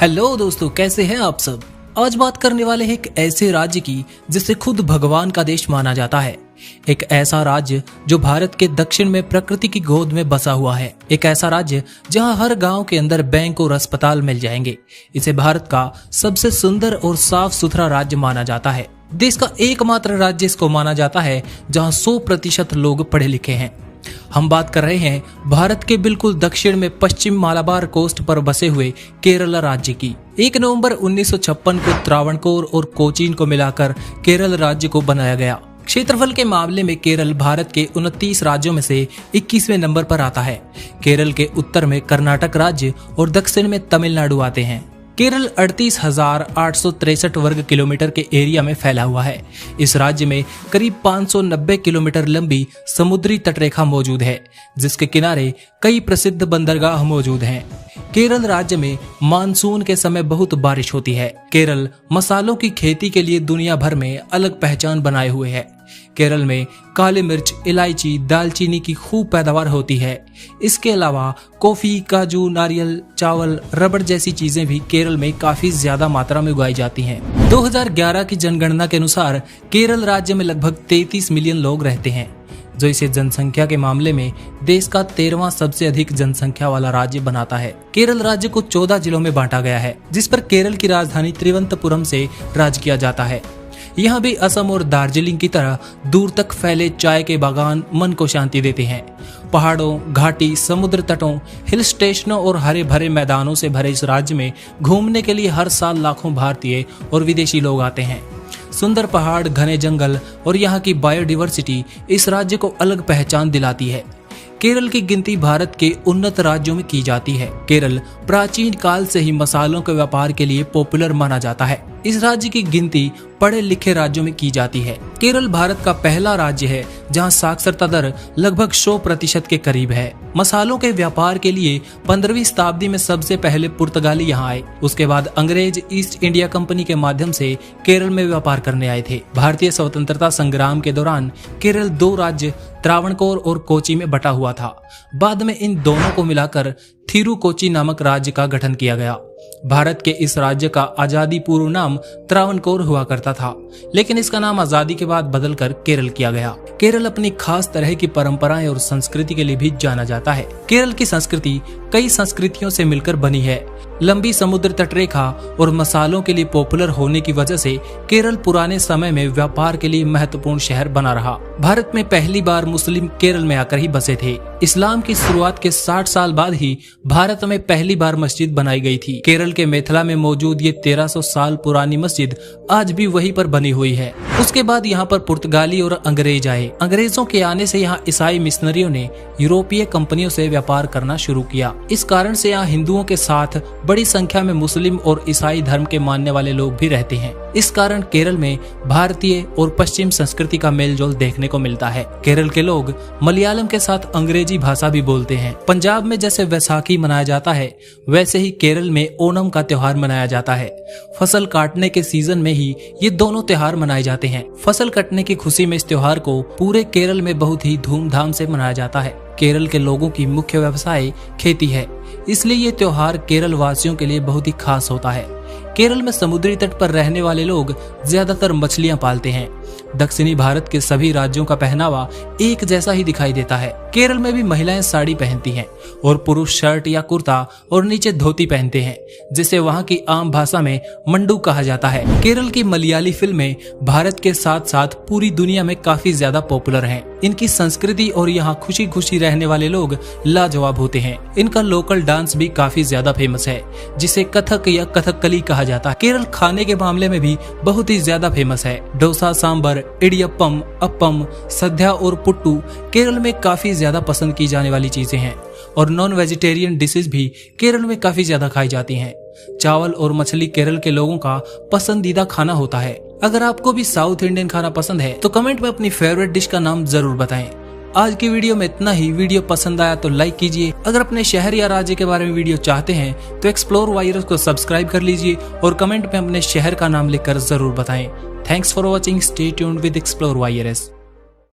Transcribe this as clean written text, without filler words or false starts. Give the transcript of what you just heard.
Hello दोस्तों, कैसे हैं आप सब। आज बात करने वाले हैं एक ऐसे राज्य की जिसे खुद भगवान का देश माना जाता है। एक ऐसा राज्य जो भारत के दक्षिण में प्रकृति की गोद में बसा हुआ है। एक ऐसा राज्य जहां हर गांव के अंदर बैंक और अस्पताल मिल जाएंगे। इसे भारत का सबसे सुंदर और साफ सुथरा राज्य माना जाता है। देश का एकमात्र राज्य इसको माना जाता है जहां 100% लोग पढ़े लिखे हैं। हम बात कर रहे हैं भारत के बिल्कुल दक्षिण में पश्चिम मालाबार कोस्ट पर बसे हुए केरल राज्य की। 1 नवंबर 1956 को त्रावणकोर और कोचीन को मिलाकर केरल राज्य को बनाया गया। क्षेत्रफल के मामले में केरल भारत के 29 राज्यों में से 21वें नंबर पर आता है। केरल के उत्तर में कर्नाटक राज्य और दक्षिण में तमिलनाडु आते हैं। केरल 38,863 वर्ग किलोमीटर के एरिया में फैला हुआ है। इस राज्य में करीब 590 किलोमीटर लंबी समुद्री तटरेखा मौजूद है, जिसके किनारे कई प्रसिद्ध बंदरगाह मौजूद हैं। केरल राज्य में मानसून के समय बहुत बारिश होती है। केरल मसालों की खेती के लिए दुनिया भर में अलग पहचान बनाए हुए है। केरल में काली मिर्च, इलायची, दालचीनी की खूब पैदावार होती है। इसके अलावा कॉफी, काजू, नारियल, चावल, रबड़ जैसी चीजें भी केरल में काफी ज्यादा मात्रा में उगाई जाती हैं। 2011 की जनगणना के अनुसार केरल राज्य में लगभग 33 मिलियन लोग रहते हैं, जो इसे जनसंख्या के मामले में देश का 13वां सबसे अधिक जनसंख्या वाला राज्य बनाता है। केरल राज्य को 14 जिलों में बांटा गया है, जिस पर केरल की राजधानी तिरुवनंतपुरम से राज किया जाता है। यहाँ भी असम और दार्जिलिंग की तरह दूर तक फैले चाय के बागान मन को शांति देते हैं। पहाड़ों, घाटी, समुद्र तटों, हिल स्टेशनों और हरे भरे मैदानों से भरे इस राज्य में घूमने के लिए हर साल लाखों भारतीय और विदेशी लोग आते हैं। सुंदर पहाड़, घने जंगल और यहाँ की बायोडाइवर्सिटी इस राज्य को अलग पहचान दिलाती है। केरल की गिनती भारत के उन्नत राज्यों में की जाती है। केरल प्राचीन काल से ही मसालों के व्यापार के लिए पॉपुलर माना जाता है। इस राज्य की गिनती पढ़े लिखे राज्यों में की जाती है। केरल भारत का पहला राज्य है जहां साक्षरता दर लगभग 100% के करीब है। मसालों के व्यापार के लिए 15वीं शताब्दी में सबसे पहले पुर्तगाली यहाँ आए। उसके बाद अंग्रेज ईस्ट इंडिया कंपनी के माध्यम से केरल में व्यापार करने आए थे। भारतीय स्वतंत्रता संग्राम के दौरान केरल 2 राज्य त्रावणकोर और कोची में बटा हुआ था। बाद में इन दोनों को मिलाकर थिरुकोची नामक राज्य का गठन किया गया। भारत के इस राज्य का आजादी पूर्व नाम त्रावणकोर हुआ करता था, लेकिन इसका नाम आजादी के बाद बदलकर केरल किया गया। केरल अपनी खास तरह की परंपराएं और संस्कृति के लिए भी जाना जाता है। केरल की संस्कृति कई संस्कृतियों से मिलकर बनी है। लंबी समुद्र तटरेखा और मसालों के लिए पॉपुलर होने की वजह से केरल पुराने समय में व्यापार के लिए महत्वपूर्ण शहर बना रहा। भारत में पहली बार मुस्लिम केरल में आकर ही बसे थे। इस्लाम की शुरुआत के 60 साल बाद ही भारत में पहली बार मस्जिद बनाई गई थी। केरल के मेथला में मौजूद ये 1300 साल पुरानी मस्जिद आज भी वहीं पर बनी हुई है। उसके बाद यहाँ पर पुर्तगाली और अंग्रेज आए। अंग्रेजों के आने से यहाँ ईसाई मिशनरियों ने यूरोपीय कंपनियों से व्यापार करना शुरू किया। इस कारण से यहाँ हिंदुओं के साथ बड़ी संख्या में मुस्लिम और ईसाई धर्म के मानने वाले लोग भी रहते हैं। इस कारण केरल में भारतीय और पश्चिम संस्कृति का मेलजोल देखने को मिलता है। केरल के लोग मलयालम के साथ अंग्रेजी भाषा भी बोलते हैं। पंजाब में जैसे वैसाखी मनाया जाता है, वैसे ही केरल में ओणम का त्योहार मनाया जाता है। फसल काटने के सीजन में ही ये दोनों त्योहार मनाए जाते हैं। फसल कटने की खुशी में इस त्योहार को पूरे केरल में बहुत ही धूमधाम से मनाया जाता है। केरल के लोगों की मुख्य व्यवसाय खेती है, इसलिए ये त्योहार केरल वासियों के लिए बहुत ही खास होता है। केरल में समुद्री तट पर रहने वाले लोग ज्यादातर मछलियां पालते हैं। दक्षिणी भारत के सभी राज्यों का पहनावा एक जैसा ही दिखाई देता है। केरल में भी महिलाएं साड़ी पहनती हैं और पुरुष शर्ट या कुर्ता और नीचे धोती पहनते हैं, जिसे वहां की आम भाषा में मंडू कहा जाता है। केरल की मलयाली फिल्में भारत के साथ साथ पूरी दुनिया में काफी ज्यादा पॉपुलर हैं। इनकी संस्कृति और यहाँ खुशी खुशी रहने वाले लोग लाजवाब होते हैं। इनका लोकल डांस भी काफी ज्यादा फेमस है, जिसे कथक या कथकली कहा जाता है। केरल खाने के मामले में भी बहुत ही ज्यादा फेमस है। डोसा, सांबर, इडियप्पम, अप्पम, सद्या और पुट्टू केरल में काफी ज्यादा पसंद की जाने वाली चीजें हैं और नॉन वेजिटेरियन डिशेस भी केरल में काफी ज्यादा खाई जाती हैं। चावल और मछली केरल के लोगों का पसंदीदा खाना होता है। अगर आपको भी साउथ इंडियन खाना पसंद है तो कमेंट में अपनी फेवरेट डिश का नाम जरूर बताएं। आज की वीडियो में इतना ही। वीडियो पसंद आया तो लाइक कीजिए। अगर अपने शहर या राज्य के बारे में वीडियो चाहते हैं तो एक्सप्लोर वायरस को सब्सक्राइब कर लीजिए और कमेंट में अपने शहर का नाम लिखकर जरूर बताएं। Thanks for watching. Stay tuned with explore virus.